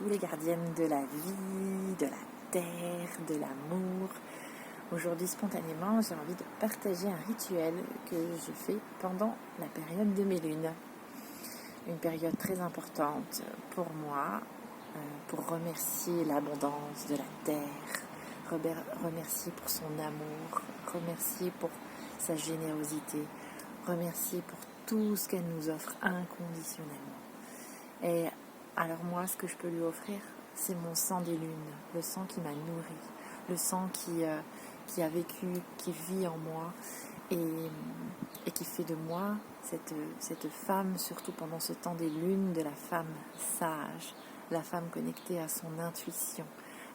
coucou les gardiennes de la vie, de la terre, de l'amour. Aujourd'hui, spontanément, j'ai envie de partager un rituel que je fais pendant la période de mes lunes. Une période très importante pour moi, pour remercier l'abondance de la terre, remercier pour son amour, remercier pour sa générosité, remercier pour tout ce qu'elle nous offre inconditionnellement. Et alors moi, ce que je peux lui offrir, c'est mon sang des lunes, le sang qui m'a nourri, le sang qui a vécu, qui vit en moi et qui fait de moi cette femme, surtout pendant ce temps des lunes, de la femme sage, la femme connectée à son intuition,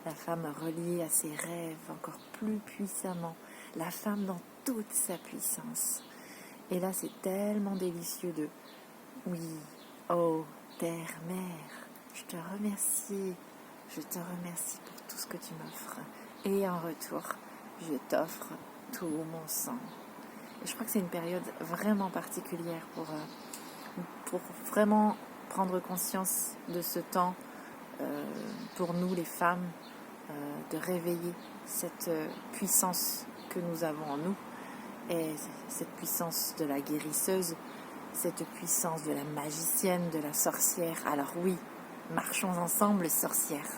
la femme reliée à ses rêves encore plus puissamment, la femme dans toute sa puissance. Et là, c'est tellement délicieux de « Oui, oh, terre, mère, je te remercie pour tout ce que tu m'offres. Et en retour, je t'offre tout mon sang. » Et je crois que c'est une période vraiment particulière pour vraiment prendre conscience de ce temps, pour nous les femmes, de réveiller cette puissance que nous avons en nous, et cette puissance de la guérisseuse, cette puissance de la magicienne, de la sorcière. Alors oui, marchons ensemble, sorcières.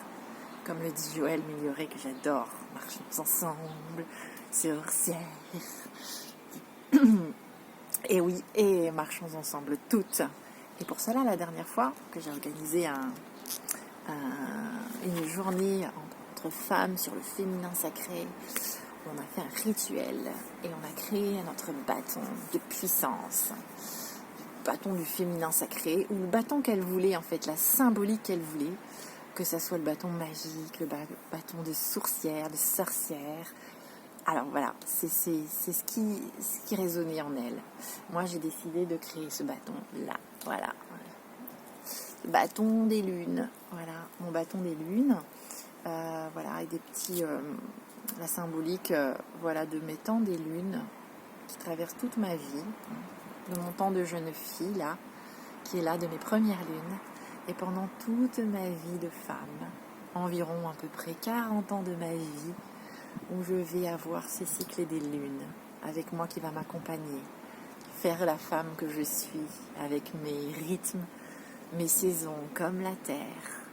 Comme le dit Joël Miglioré, que j'adore. Marchons ensemble, sorcières. Et oui, et marchons ensemble toutes. Et pour cela, la dernière fois que j'ai organisé une journée entre femmes sur le féminin sacré, on a fait un rituel et on a créé notre bâton de puissance. Bâton du féminin sacré, ou le bâton qu'elle voulait, en fait, la symbolique qu'elle voulait, que ça soit le bâton magique, le bâton de sourcière, de sorcière. Alors voilà, c'est ce qui résonnait en elle. Moi, j'ai décidé de créer ce bâton-là, voilà. Le bâton des lunes, voilà, mon bâton des lunes, voilà, avec des petits, la symbolique, voilà, de mes temps des lunes qui traversent toute ma vie, de mon temps de jeune fille, là, qui est là de mes premières lunes, et pendant toute ma vie de femme, environ à peu près 40 ans de ma vie, où je vais avoir ces cycles des lunes, avec moi qui va m'accompagner, faire la femme que je suis, avec mes rythmes, mes saisons, comme la terre,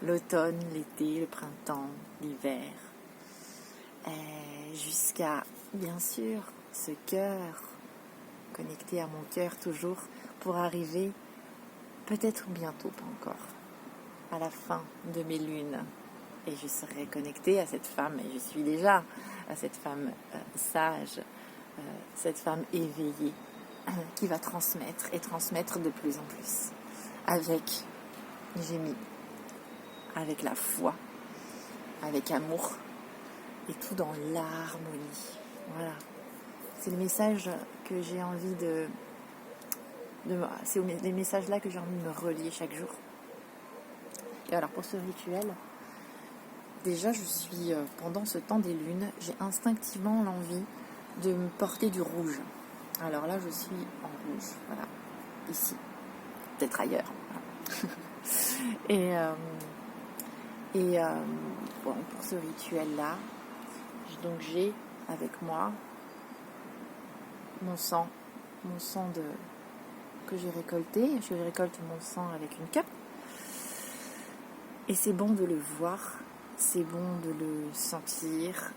l'automne, l'été, le printemps, l'hiver, et jusqu'à, bien sûr, ce cœur, connecté à mon cœur toujours, pour arriver, peut-être bientôt, pas encore, à la fin de mes lunes. Et je serai connectée à cette femme, et je suis déjà à cette femme sage, cette femme éveillée, qui va transmettre et transmettre de plus en plus. J'ai mis, avec la foi, avec amour, et tout dans l'harmonie. Voilà. C'est le message que j'ai envie c'est les messages-là que j'ai envie de me relier chaque jour. Et alors pour ce rituel, déjà je suis, pendant ce temps des lunes, j'ai instinctivement l'envie de me porter du rouge. Alors là je suis en rouge, voilà, ici, peut-être ailleurs. Voilà. Bon, pour ce rituel-là, donc j'ai avec moi mon sang que j'ai récolté. Je récolte mon sang avec une cape. Et c'est bon de le voir, c'est bon de le sentir,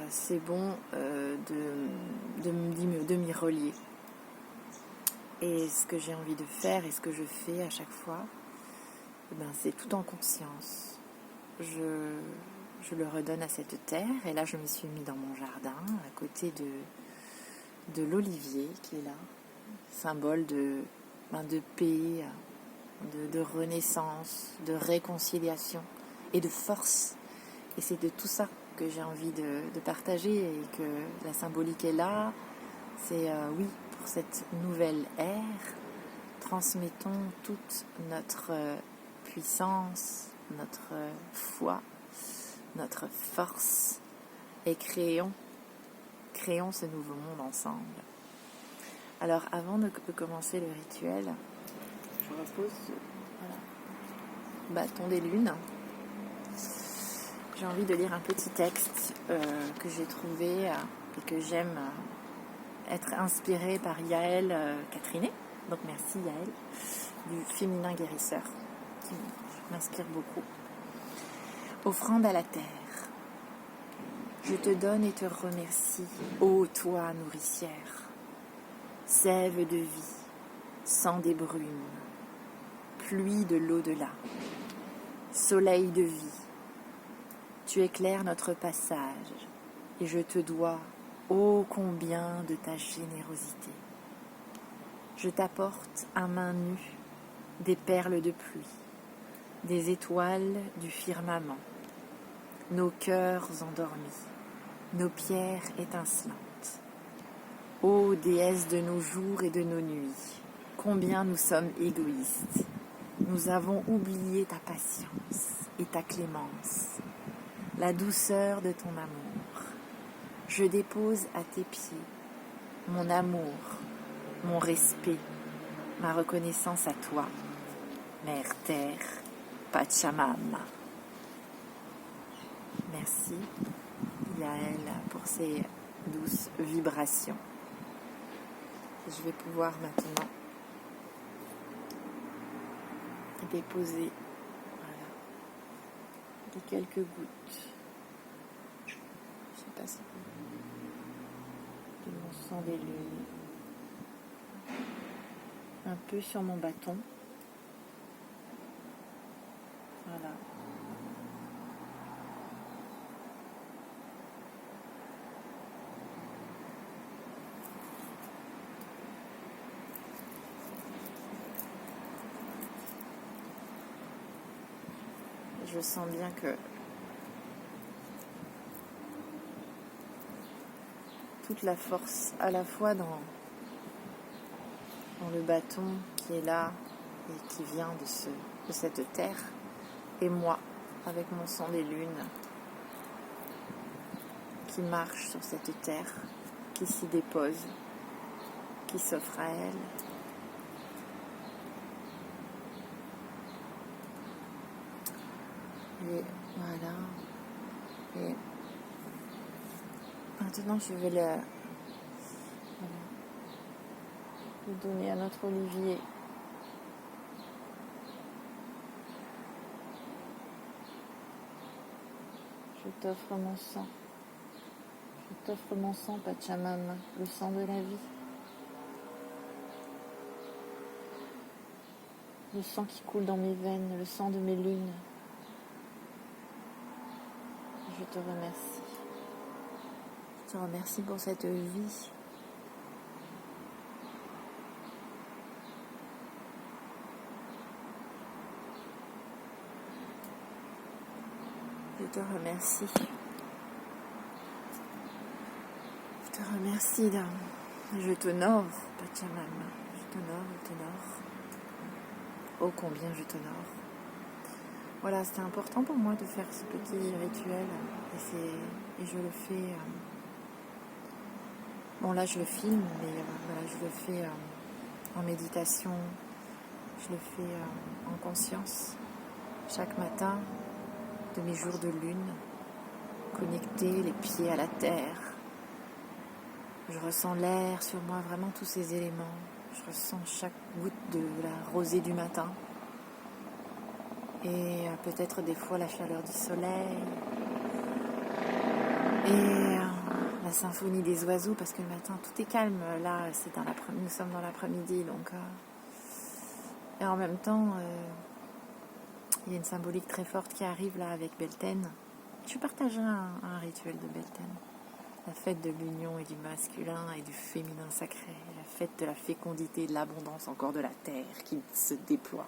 c'est bon de m'y relier. Et ce que j'ai envie de faire et ce que je fais à chaque fois, c'est tout en conscience. Je le redonne à cette terre, et là je me suis mis dans mon jardin, à côté de l'olivier qui est là, symbole de paix, de renaissance, de réconciliation et de force. Et c'est de tout ça que j'ai envie de partager, et que la symbolique est là. C'est oui, pour cette nouvelle ère, transmettons toute notre puissance, notre foi, notre force, et créons ce nouveau monde ensemble. Alors avant de commencer le rituel, je repose, voilà, bâton des lunes. J'ai envie de lire un petit texte que j'ai trouvé et que j'aime être inspirée par Yael Catrinet. Donc merci Yael, du Féminin Guérisseur, qui m'inspire beaucoup. Offrande à la terre. Je te donne et te remercie, ô toi nourricière. Sève de vie, sang des brumes, pluie de l'au-delà, soleil de vie. Tu éclaires notre passage et je te dois, ô combien de ta générosité. Je t'apporte à main nue des perles de pluie, des étoiles du firmament, nos cœurs endormis, nos pierres étincelantes. Ô déesse de nos jours et de nos nuits, combien nous sommes égoïstes. Nous avons oublié ta patience et ta clémence, la douceur de ton amour. Je dépose à tes pieds mon amour, mon respect, ma reconnaissance à toi, Mère Terre, Pachamama. Merci, Yael, pour ces douces vibrations. Je vais pouvoir maintenant déposer quelques gouttes. Je ne sais pas si de mon sang des lunes. Un peu sur mon bâton. Voilà. Je sens bien que toute la force, à la fois dans le bâton qui est là et qui vient de cette terre, et moi, avec mon sang des lunes, qui marche sur cette terre, qui s'y dépose, qui s'offre à elle. Et voilà. Et maintenant, je vais le donner à notre Olivier. Je t'offre mon sang. Je t'offre mon sang, Pachamama, le sang de la vie. Le sang qui coule dans mes veines, le sang de mes lunes. Je te remercie. Je te remercie pour cette vie. Je te remercie. Je te remercie. Je t'honore, Pachamama. Je t'honore. Oh, combien je t'honore. Voilà, c'était important pour moi de faire ce petit rituel. Et je le fais... Bon, là, je le filme, mais voilà, je le fais en méditation. Je le fais en conscience. Chaque matin de mes jours de lune, connecté les pieds à la terre. Je ressens l'air sur moi, vraiment tous ces éléments. Je ressens chaque goutte de la rosée du matin. Et peut-être des fois la chaleur du soleil. Et la symphonie des oiseaux, parce que le matin, tout est calme. Là, nous sommes dans l'après-midi. Donc, et en même temps, il y a une symbolique très forte qui arrive là avec Beltane. Je partagerai un rituel de Beltane. La fête de l'union et du masculin et du féminin sacré. La fête de la fécondité, de l'abondance, encore de la terre qui se déploie.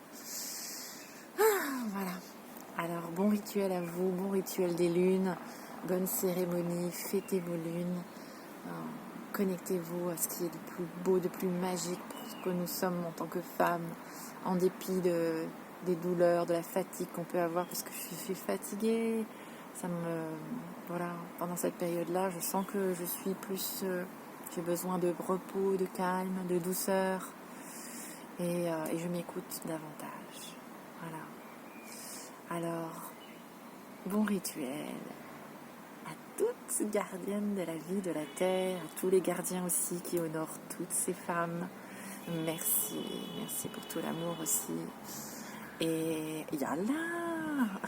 Voilà. Alors, bon rituel à vous, bon rituel des lunes, bonne cérémonie, fêtez vos lunes, connectez-vous à ce qui est de plus beau, de plus magique pour ce que nous sommes en tant que femmes, en dépit des douleurs, de la fatigue qu'on peut avoir, parce que je suis fatiguée. Voilà, pendant cette période-là, je sens que je suis plus... j'ai besoin de repos, de calme, de douceur, et je m'écoute davantage. Voilà. Alors, bon rituel à toutes gardiennes de la vie de la terre, à tous les gardiens aussi qui honorent toutes ces femmes. Merci pour tout l'amour aussi. Et yalla!